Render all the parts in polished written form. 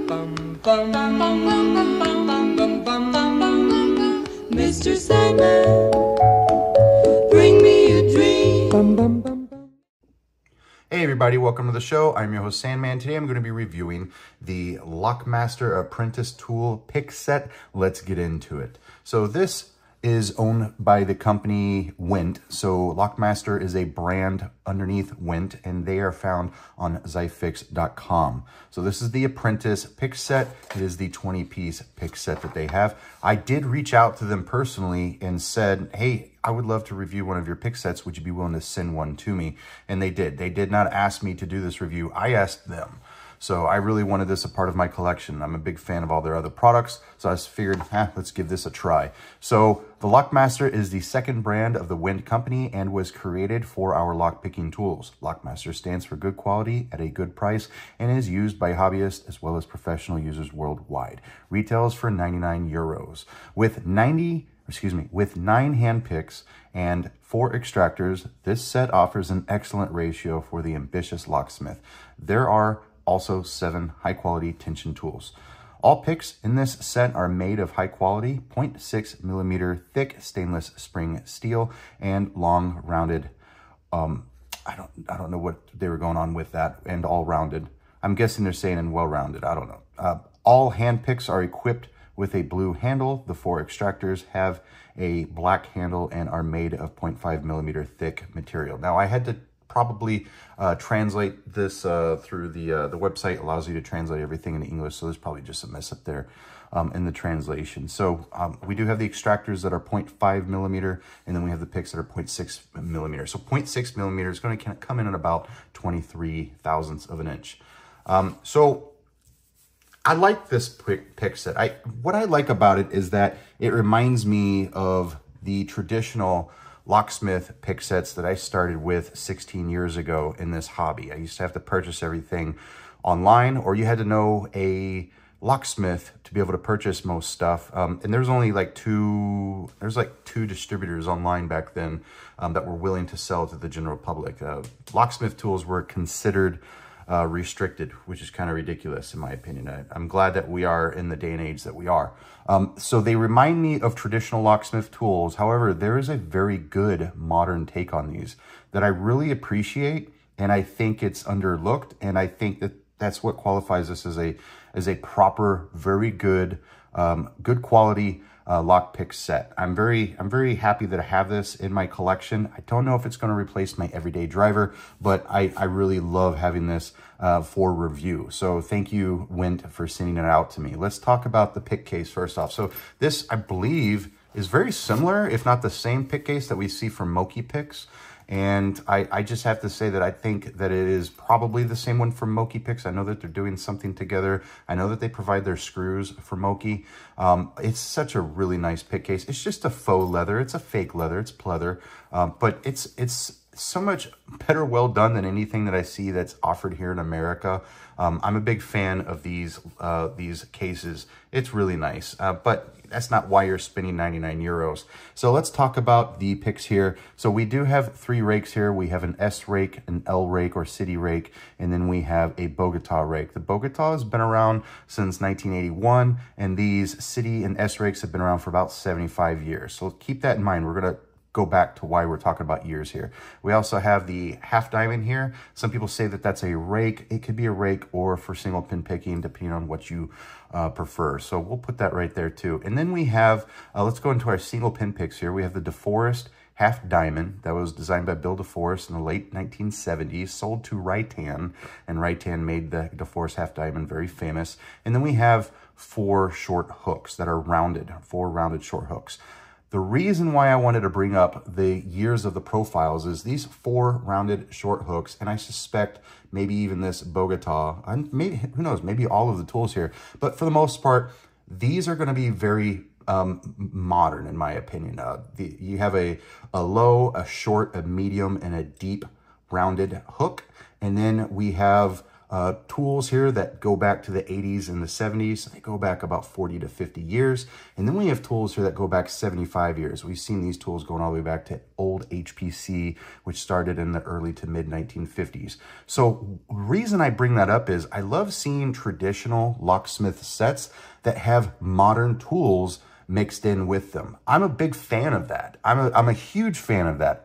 Mr. Sandman, bring me a dream. Hey everybody, welcome to the show. I'm your host Sandman. Today I'm going to be reviewing the Lockmaster Apprentice tool pick set. Let's get into it. So this is owned by the company Wint. So Lockmaster is a brand underneath Wint, and they are found on zyfix.com. So this is the Apprentice pick set. It is the 20-piece pick set that they have. I did reach out to them personally and said, hey, I would love to review one of your pick sets. Would you be willing to send one to me? And they did. They did not ask me to do this review. I asked them. So I really wanted this a part of my collection. I'm a big fan of all their other products, so I just figured, let's give this a try. So the Lockmaster is the second brand of the Wint company and was created for our lockpicking tools. Lockmaster stands for good quality at a good price and is used by hobbyists as well as professional users worldwide. Retails for 99 euros. With 9 hand picks and 4 extractors, this set offers an excellent ratio for the ambitious locksmith. There are also 7 high-quality tension tools. All picks in this set are made of high-quality 0.6 millimeter thick stainless spring steel and long rounded. I don't know what they were going on with that, and all rounded. I'm guessing they're saying and well-rounded. I don't know. All hand picks are equipped with a blue handle. The 4 extractors have a black handle and are made of 0.5 millimeter thick material. Now I had to probably translate this through the website. Allows you to translate everything into English, so there's probably just a mess up there in the translation. So we do have the extractors that are 0.5 millimeter, and then we have the picks that are 0.6 millimeter. So 0.6 millimeter is going to come in at about 23 thousandths of an inch. So I like this pick set. What I like about it is that it reminds me of the traditional locksmith pick sets that I started with 16 years ago in this hobby. I used to have to purchase everything online, or you had to know a locksmith to be able to purchase most stuff. And there's only like two distributors online back then that were willing to sell to the general public. Locksmith tools were considered restricted, which is kind of ridiculous in my opinion. I'm glad that we are in the day and age that we are. So they remind me of traditional locksmith tools. However, there is a very good modern take on these that I really appreciate, and I think it's underlooked, and I think that that's what qualifies this as a proper, very good, good quality lockpick set. I'm very happy that I have this in my collection. I don't know if it's going to replace my everyday driver, but I really love having this for review. So thank you, Wint, for sending it out to me. Let's talk about the pick case first off. So this, I believe, is very similar, if not the same pick case that we see from Multipicks. And I just have to say that I think that it is probably the same one from Multipicks. I know that they're doing something together. I know that they provide their screws for Multi. It's such a really nice pick case. It's just a faux leather. It's a fake leather. It's pleather. But it's so much better well done than anything that I see that's offered here in America. I'm a big fan of these cases. It's really nice, but that's not why you're spending 99 euros. So let's talk about the picks here. So we do have 3 rakes here. We have an S rake, an L rake or city rake, and then we have a Bogota rake. The Bogota has been around since 1981, and these city and S rakes have been around for about 75 years. So keep that in mind. We're going to go back to why we're talking about years here. We also have the half diamond here. Some people say that that's a rake. It could be a rake or for single pin picking, depending on what you prefer. So we'll put that right there too. And then we have, let's go into our single pin picks here. We have the DeForest half diamond that was designed by Bill DeForest in the late 1970s, sold to Rytan, and Rytan made the DeForest half diamond very famous. And then we have 4 short hooks that are rounded, 4 rounded short hooks. The reason why I wanted to bring up the years of the profiles is these 4 rounded short hooks, and I suspect maybe even this Bogota, and maybe, who knows, maybe all of the tools here. But for the most part, these are going to be very modern, in my opinion. You have a low, a short, a medium, and a deep rounded hook. And then we have tools here that go back to the 80s and the 70s. So they go back about 40 to 50 years. And then we have tools here that go back 75 years. We've seen these tools going all the way back to old HPC, which started in the early to mid 1950s. So the reason I bring that up is I love seeing traditional locksmith sets that have modern tools mixed in with them. I'm a big fan of that. I'm a huge fan of that.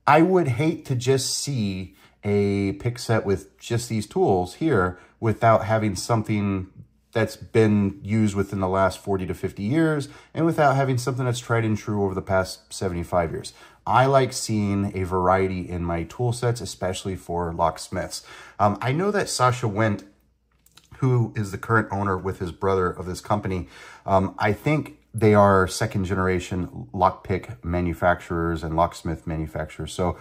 I would hate to just see a pick set with just these tools here without having something that's been used within the last 40 to 50 years and without having something that's tried and true over the past 75 years. I like seeing a variety in my tool sets, especially for locksmiths. I know that Sasha Wendt, who is the current owner with his brother of this company, I think they are second generation lockpick manufacturers and locksmith manufacturers. So,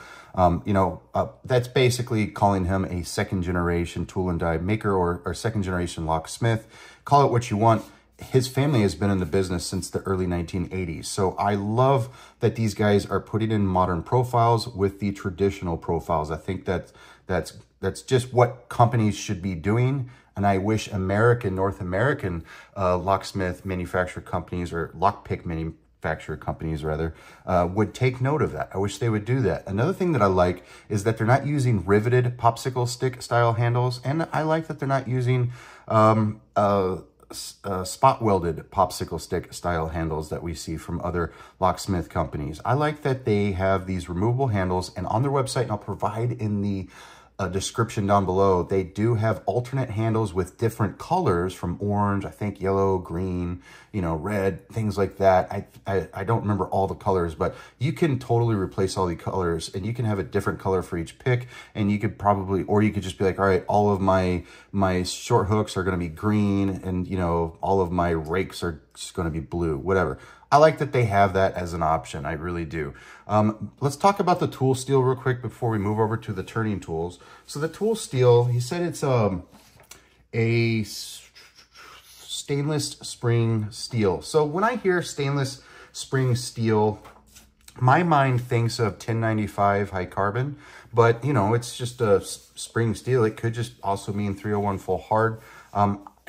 that's basically calling him a second generation tool and die maker or second generation locksmith. Call it what you want. His family has been in the business since the early 1980s. So I love that these guys are putting in modern profiles with the traditional profiles. I think that's just what companies should be doing. And I wish North American locksmith manufacturer companies, or lockpick manufacturer companies rather, would take note of that. I wish they would do that. Another thing that I like is that they're not using riveted popsicle stick style handles. And I like that they're not using spot welded popsicle stick style handles that we see from other locksmith companies. I like that they have these removable handles, and on their website, and I'll provide in the description down below, they do have alternate handles with different colors, from orange, I think yellow, green, red, things like that. I don't remember all the colors, but you can totally replace all the colors, and you can have a different color for each pick. And you could probably, or you could just be like, all right, all of my short hooks are going to be green, and all of my rakes are just going to be blue, whatever. I like that they have that as an option. I really do. Let's talk about the tool steel real quick before we move over to the turning tools. So the tool steel, he said it's a stainless spring steel. So when I hear stainless spring steel, my mind thinks of 1095 high carbon, but it's just a spring steel. It could just also mean 301 full hard.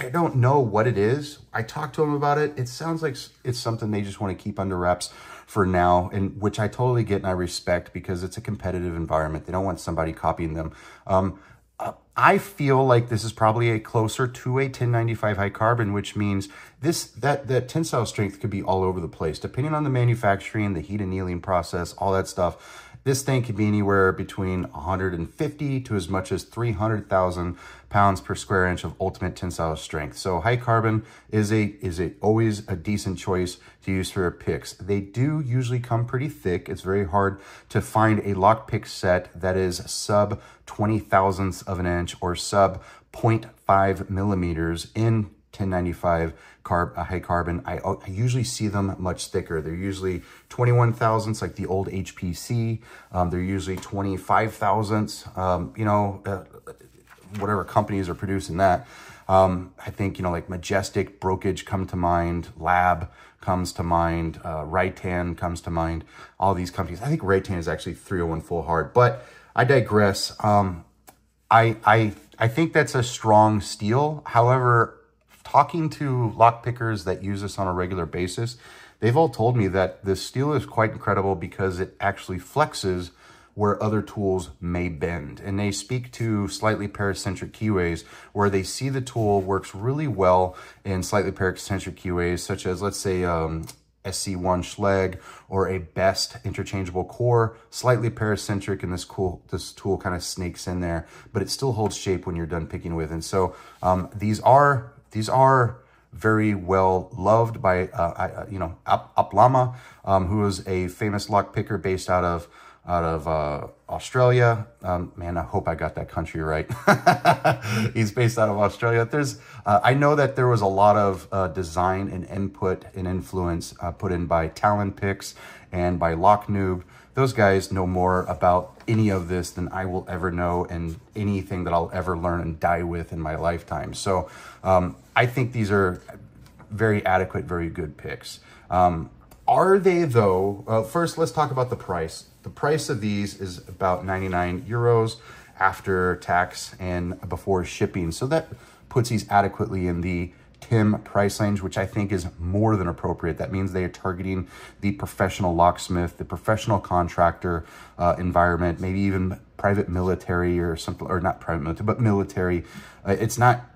I don't know what it is. I talked to them about it. It sounds like it's something they just want to keep under wraps for now, and which I totally get and I respect, because it's a competitive environment. They don't want somebody copying them. I feel like this is probably closer to a 1095 high carbon, which means that tensile strength could be all over the place, depending on the manufacturing, the heat annealing process, all that stuff. This thing could be anywhere between 150 to as much as 300,000 pounds per square inch of ultimate tensile strength. So high carbon is always a decent choice to use for your picks. They do usually come pretty thick. It's very hard to find a lock pick set that is sub 20 thousandths of an inch or sub 0.5 millimeters in 1095 high carbon. I usually see them much thicker. They're usually 21 thousandths, like the old HPC. They're usually 25 thousandths, whatever companies are producing that. I think, like Majestic, Brokage come to mind, Lab comes to mind, Raytan comes to mind, all these companies. I think Raytan is actually 301 full hard, but I digress. I think that's a strong steel. However, talking to lock pickers that use this on a regular basis, they've all told me that this steel is quite incredible because it actually flexes where other tools may bend. And they speak to slightly paracentric keyways where they see the tool works really well in slightly paracentric keyways, such as, let's say, SC1 Schleg or a Best interchangeable core, slightly paracentric, and this tool kind of snakes in there, but it still holds shape when you're done picking with. And so these are very well loved by, Uplama, who is a famous lock picker based out of Australia. Man, I hope I got that country right. He's based out of Australia. I know that there was a lot of design and input and influence put in by Talon Picks and by Lock Noob. Those guys know more about any of this than I will ever know, and anything that I'll ever learn and die with in my lifetime. So I think these are very adequate, very good picks. Are they though? First, let's talk about the price. The price of these is about 99 euros. after tax and before shipping. So that puts these adequately in the TIM price range, which I think is more than appropriate. That means they are targeting the professional locksmith, the professional contractor environment, maybe even private military or something, or not private military, but military. It's not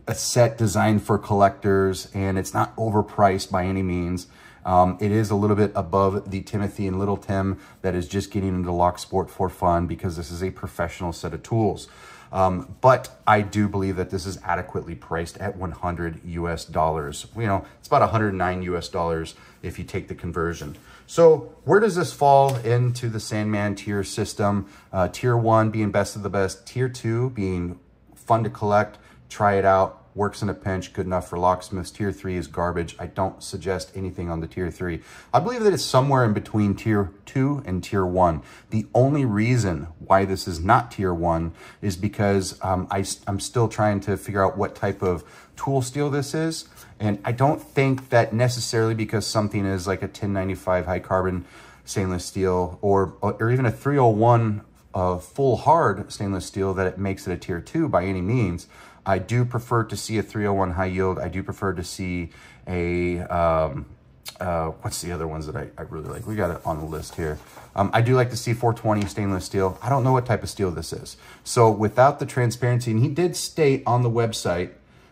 a set designed for collectors, and it's not overpriced by any means. It is a little bit above the Timothy and Little Tim that is just getting into locksport for fun, because this is a professional set of tools. But I do believe that this is adequately priced at $100 US. You know, it's about $109 US if you take the conversion. So where does this fall into the Sandman tier system? Tier 1 being best of the best, tier 2 being fun to collect, try it out, works in a pinch, good enough for locksmiths. Tier 3 is garbage. I don't suggest anything on the tier 3. I believe that it's somewhere in between tier 2 and tier 1. The only reason why this is not tier 1 is because I'm still trying to figure out what type of tool steel this is. And I don't think that necessarily because something is like a 1095 high carbon stainless steel or even a 301 full hard stainless steel that it makes it a tier 2 by any means. I do prefer to see a 301 high yield. I do prefer to see a, what's the other ones that I really like? We got it on the list here. I do like to see 420 stainless steel. I don't know what type of steel this is. So without the transparency, and he did state on the website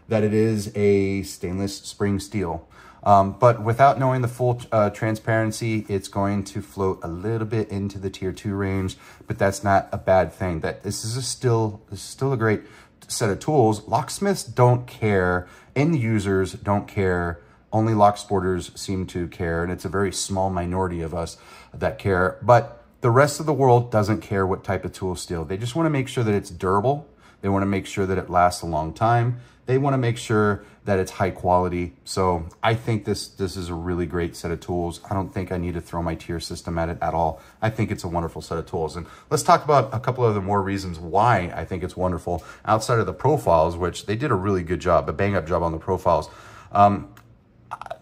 that it is a stainless spring steel. But without knowing the full transparency, it's going to float a little bit into the tier 2 range, but that's not a bad thing. That this is still a great set of tools. Locksmiths don't care, end users don't care, only locksporters seem to care, and it's a very small minority of us that care, but the rest of the world doesn't care what type of tool steel. They just want to make sure that it's durable. They want to make sure that it lasts a long time. They want to make sure that it's high quality. So I think this is a really great set of tools. I don't think I need to throw my tier system at it at all. I think it's a wonderful set of tools. And let's talk about a couple of the more reasons why I think it's wonderful outside of the profiles, which they did a really good job, a bang up job on the profiles.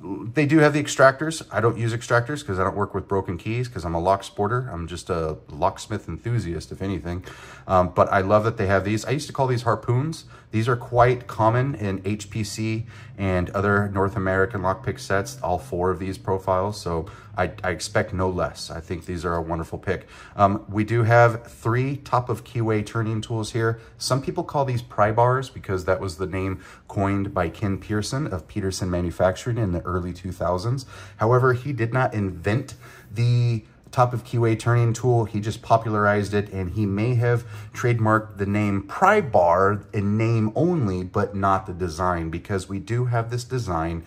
They do have the extractors. I don't use extractors because I don't work with broken keys because I'm a lock sporter. I'm just a locksmith enthusiast, if anything. But I love that they have these. I used to call these harpoons. These are quite common in HPC and other North American lockpick sets, all 4 of these profiles. So I expect no less. I think these are a wonderful pick. We do have 3 top of keyway turning tools here. Some people call these pry bars because that was the name coined by Ken Pearson of Peterson Manufacturing in the early 2000s. However, he did not invent the top of keyway turning tool. He just popularized it, and he may have trademarked the name pry bar in name only, but not the design, because we do have this design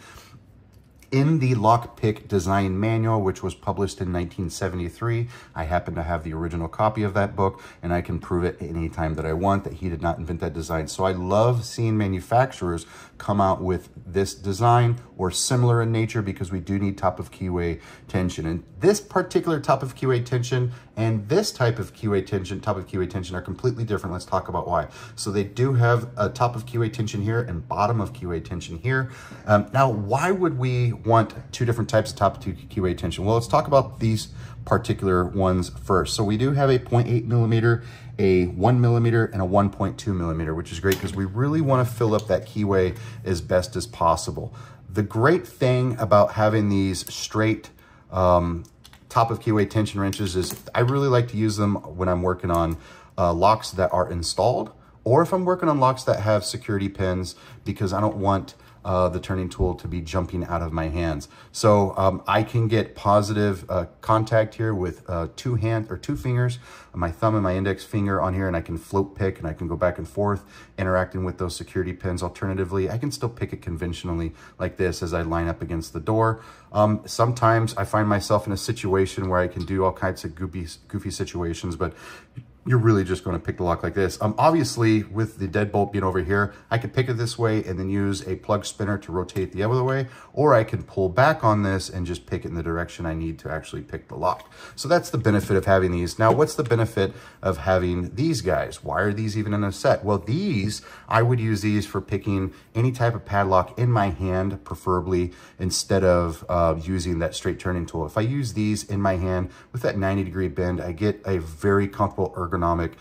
in the Lockpick design manual, which was published in 1973. I happen to have the original copy of that book, and I can prove it anytime that I want that he did not invent that design. So I love seeing manufacturers come out with this design or similar in nature, because we do need top of keyway tension. And this particular top of keyway tension and this type of keyway tension, top of keyway tension, are completely different. Let's talk about why. So they do have a top of keyway tension here and bottom of keyway tension here. Now, why would we want 2 different types of top of keyway tension? Well, let's talk about these particular ones first. So we do have a 0.8 millimeter, a 1 millimeter, and a 1.2 millimeter, which is great because we really want to fill up that keyway as best as possible. The great thing about having these straight top of keyway tension wrenches is I really like to use them when I'm working on locks that are installed, or if I'm working on locks that have security pins, because I don't want the turning tool to be jumping out of my hands. So I can get positive contact here with 2 fingers, my thumb and my index finger on here, and I can float pick, and I can go back and forth interacting with those security pins. Alternatively, I can still pick it conventionally like this as I line up against the door. Sometimes I find myself in a situation where I can do all kinds of goofy situations, but you're really just going to pick the lock like this. Obviously, with the deadbolt being over here, I could pick it this way and then use a plug spinner to rotate the other way, or I can pull back on this and just pick it in the direction I need to actually pick the lock. So that's the benefit of having these. Now, what's the benefit of having these guys? Why are these even in a set? Well, I would use these for picking any type of padlock in my hand, preferably, instead of using that straight turning tool. If I use these in my hand with that 90-degree bend, I get a very comfortable ergonomic ergonomic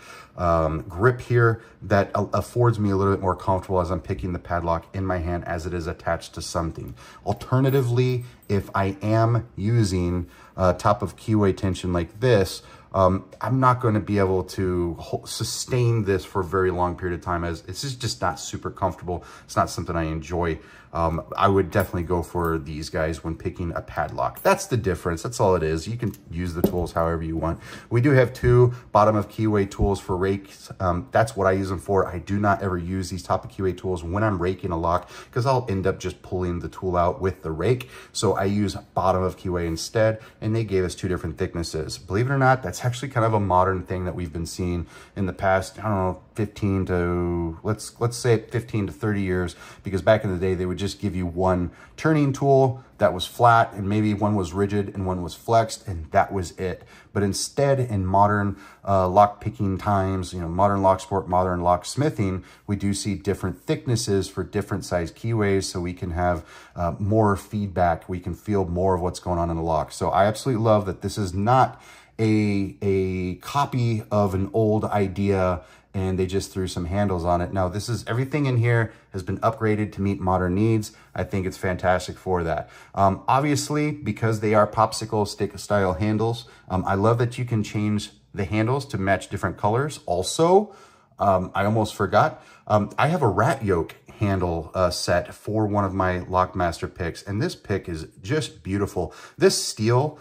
grip here that affords me a little bit more comfortable as I'm picking the padlock in my hand as it is attached to something. Alternatively, if I am using top of keyway tension like this, I'm not going to be able to sustain this for a very long period of time, as it's just not super comfortable. It's not something I enjoy. I would definitely go for these guys when picking a padlock. That's the difference. That's all it is. You can use the tools however you want. We do have 2 bottom of keyway tools for rakes. That's what I use them for. I do not ever use these top of keyway tools when I'm raking a lock, because I'll end up just pulling the tool out with the rake. So I use bottom of keyway instead, and they gave us 2 different thicknesses. Believe it or not, that's actually kind of a modern thing that we've been seeing in the past, I don't know, 15 to, let's say 15 to 30 years, because back in the day, they would just give you one turning tool that was flat, and maybe one was rigid and one was flexed, and that was it. But instead, in modern lock picking times, you know, modern locksport, modern locksmithing, we do see different thicknesses for different size keyways, so we can have more feedback. We can feel more of what's going on in the lock. So I absolutely love that this is not a copy of an old idea and they just threw some handles on it. Now, this is, everything in here has been upgraded to meet modern needs. I think it's fantastic for that. Obviously, because they are popsicle stick style handles, I love that you can change the handles to match different colors. Also, I almost forgot, I have a Ratyoke handle set for one of my Lockmaster picks, and this pick is just beautiful. This steel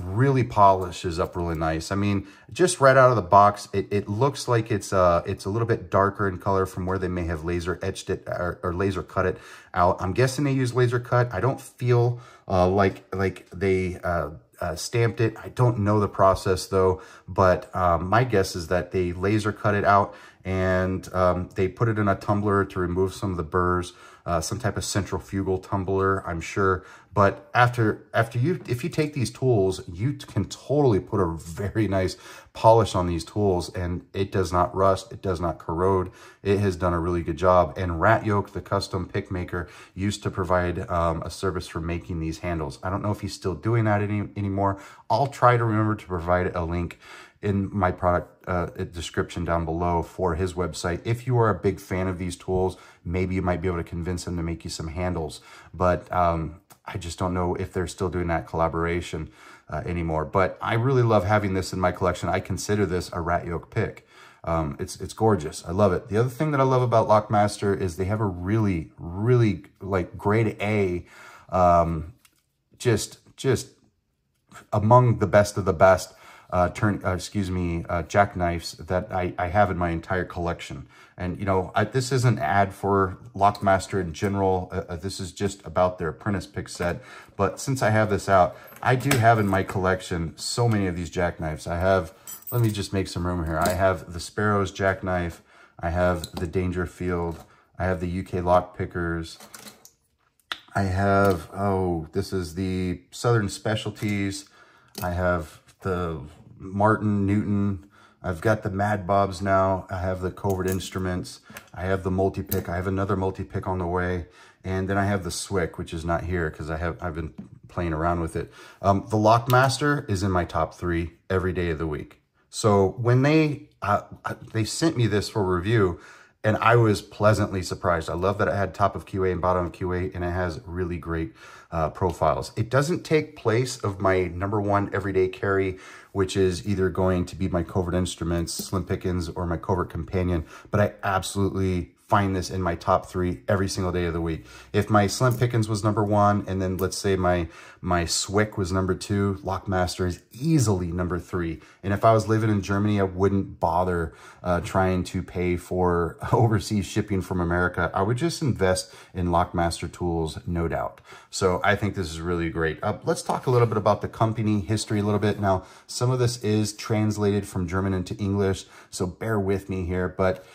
really polishes up really nice. I mean, just right out of the box, it looks like it's a little bit darker in color from where they may have laser etched it or laser cut it out. I'm guessing they use laser cut. I don't feel like they stamped it. I don't know the process though, but my guess is that they laser cut it out and they put it in a tumbler to remove some of the burrs, some type of centrifugal tumbler, I'm sure. But if you take these tools, you can totally put a very nice polish on these tools, and it does not rust, it does not corrode. It has done a really good job. And Ratyoke, the custom pick maker, used to provide a service for making these handles. I don't know if he's still doing that anymore. I'll try to remember to provide a link in my product description down below for his website. If you are a big fan of these tools, maybe you might be able to convince him to make you some handles. But I just don't know if they're still doing that collaboration anymore. But I really love having this in my collection. I consider this a Ratyoke pick. It's gorgeous. I love it. The other thing that I love about Lockmaster is they have a really, really like grade A, just among the best of the best jackknives that I have in my entire collection. And, you know, this isn't an ad for Lockmaster in general. This is just about their Apprentice pick set. But since I have this out, I do have in my collection so many of these jackknives. I have, let me just make some room here. I have the Sparrows jackknife. I have the Dangerfield. I have the UK lock pickers. I have, oh, this is the Southern Specialties. I have the Martin Newton. I've got the Mad Bobs now. I have the Covert Instruments. I have the Multipick. I have another Multipick on the way. And then I have the Swick, which is not here because I've been playing around with it. The Lockmaster is in my top 3 every day of the week. So when they sent me this for review, and I was pleasantly surprised. I love that it had top of QA and bottom of QA, and it has really great profiles. It doesn't take place of my #1 everyday carry, which is either going to be my Covert Instruments, Slim Pickens, or my Covert Companion, but I absolutely find this in my top 3 every single day of the week. If my Slim Pickens was #1, and then let's say my Swick was #2, Lockmaster is easily #3. And if I was living in Germany, I wouldn't bother trying to pay for overseas shipping from America. I would just invest in Lockmaster tools, no doubt. So I think this is really great. Let's talk a little bit about the company history a little bit. Now, some of this is translated from German into English, so bear with me here, but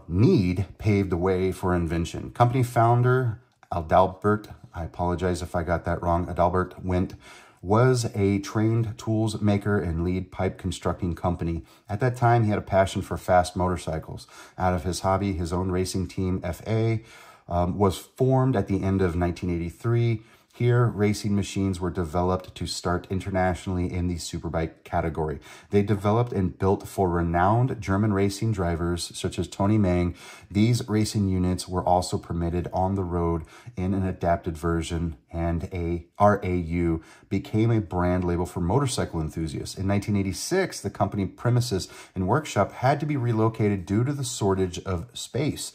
need paved the way for invention. Company founder, Adalbert, I apologize if I got that wrong, Adalbert Wendt, was a trained tools maker and lead pipe constructing company. At that time, he had a passion for fast motorcycles. Out of his hobby, his own racing team, FA, was formed at the end of 1983. Here, racing machines were developed to start internationally in the superbike category. They developed and built for renowned German racing drivers such as Tony Mang. These racing units were also permitted on the road in an adapted version, and a RAU became a brand label for motorcycle enthusiasts. In 1986, the company premises and workshop had to be relocated due to the shortage of space.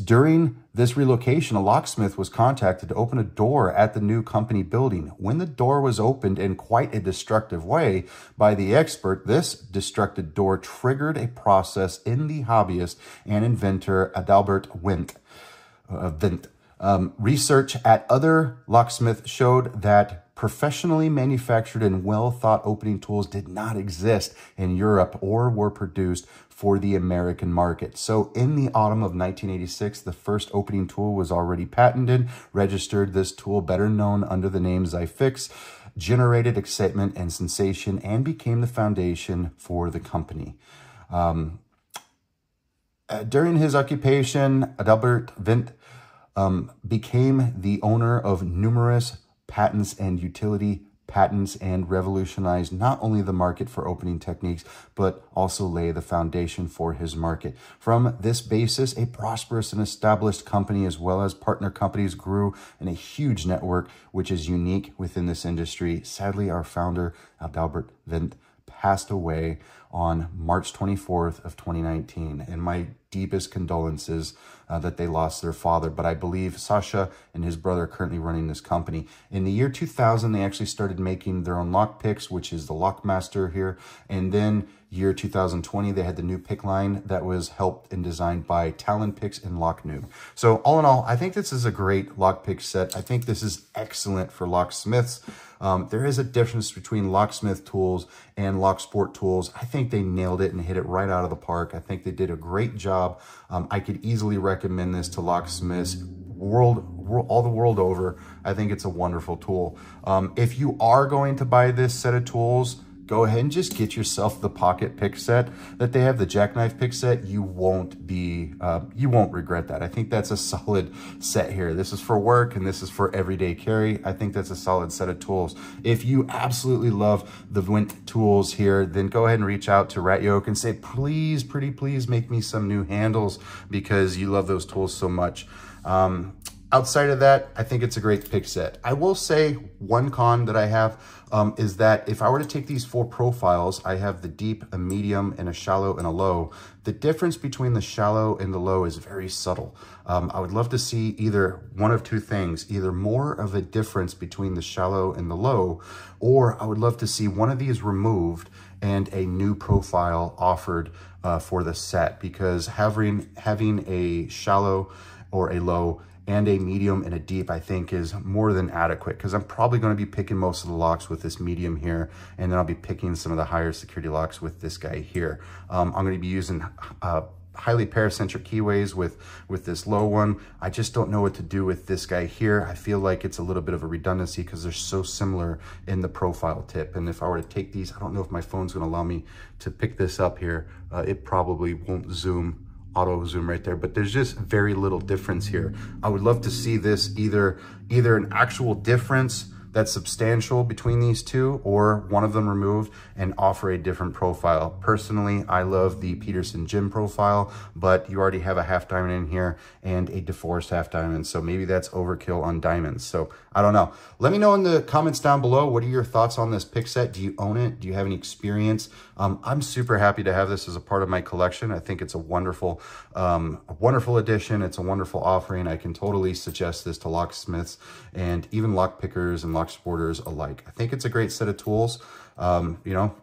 During this relocation, a locksmith was contacted to open a door at the new company building. When the door was opened in quite a destructive way by the expert, this destructive door triggered a process in the hobbyist and inventor Adalbert Wendt. Research at other locksmiths showed that professionally manufactured and well-thought opening tools did not exist in Europe or were produced for the American market. So in the autumn of 1986, the first opening tool was already patented, registered. This tool, better known under the name Zyfix, generated excitement and sensation and became the foundation for the company. During his occupation, Adalbert Wendt became the owner of numerous patents and utility patents and revolutionized not only the market for opening techniques, but also lay the foundation for his market. From this basis, a prosperous and established company as well as partner companies grew in a huge network, which is unique within this industry. Sadly, our founder, Adalbert Wendt, passed away on March 24th of 2019. And my deepest condolences that they lost their father. But I believe Sasha and his brother are currently running this company. In the year 2000, they actually started making their own lock picks, which is the Lockmaster here. And then year 2020, they had the new pick line that was helped and designed by Talon Picks and Lock Noob. So all in all, I think this is a great lock pick set. I think this is excellent for locksmiths. There is a difference between locksmith tools and locksport tools. I think they nailed it and hit it right out of the park. I think they did a great job. I could easily recommend this to locksmiths all the world over. I think it's a wonderful tool. If you are going to buy this set of tools, go ahead and just get yourself the pocket pick set that they have, the Jackknife Pick Set. You won't regret that. I think that's a solid set here. This is for work and this is for everyday carry. I think that's a solid set of tools. If you absolutely love the Wendt tools here, then go ahead and reach out to Ratyoke and say, please, pretty please make me some new handles because you love those tools so much. Outside of that, I think it's a great pick set. I will say one con that I have is that if I were to take these four profiles, I have the deep, a medium, and a shallow, and a low. The difference between the shallow and the low is very subtle. I would love to see either one of two things, either more of a difference between the shallow and the low, or I would love to see one of these removed and a new profile offered for the set, because having a shallow or a low and a medium and a deep, I think is more than adequate, because I'm probably going to be picking most of the locks with this medium here, and then I'll be picking some of the higher security locks with this guy here. I'm going to be using highly paracentric keyways with this low one. I just don't know what to do with this guy here. I feel like it's a little bit of a redundancy because they're so similar in the profile tip. And if I were to take these, I don't know if my phone's going to allow me to pick this up here. It probably won't auto zoom right there, but there's just very little difference here. I would love to see this either an actual difference that's substantial between these two, or one of them removed and offer a different profile. Personally, I love the Peterson Gym profile, but you already have a half diamond in here and a deforced half diamond, so maybe that's overkill on diamonds. So I don't know. Let me know in the comments down below, what are your thoughts on this pick set? Do you own it? Do you have any experience? I'm super happy to have this as a part of my collection. I think it's a wonderful addition. It's a wonderful offering. I can totally suggest this to locksmiths and even lock pickers and lock sporters alike. I think it's a great set of tools. You know,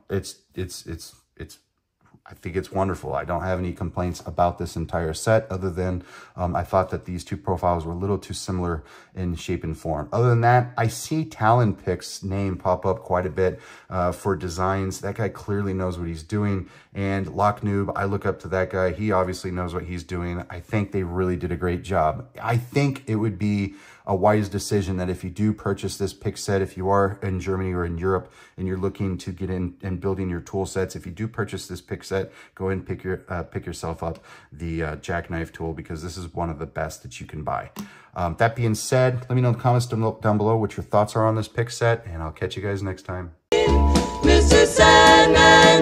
I think it's wonderful. I don't have any complaints about this entire set, other than I thought that these two profiles were a little too similar in shape and form. Other than that, I see Talon Pick's name pop up quite a bit for designs. That guy clearly knows what he's doing. And Lock Noob, I look up to that guy. He obviously knows what he's doing. I think they really did a great job. I think it would be a wise decision that if you do purchase this pick set, if you are in Germany or in Europe and you're looking to get in and building your tool sets, if you do purchase this pick set, go ahead and pick yourself up the jackknife tool, because this is one of the best that you can buy. That being said, let me know in the comments down below what your thoughts are on this pick set, and I'll catch you guys next time. Mr. Sandman.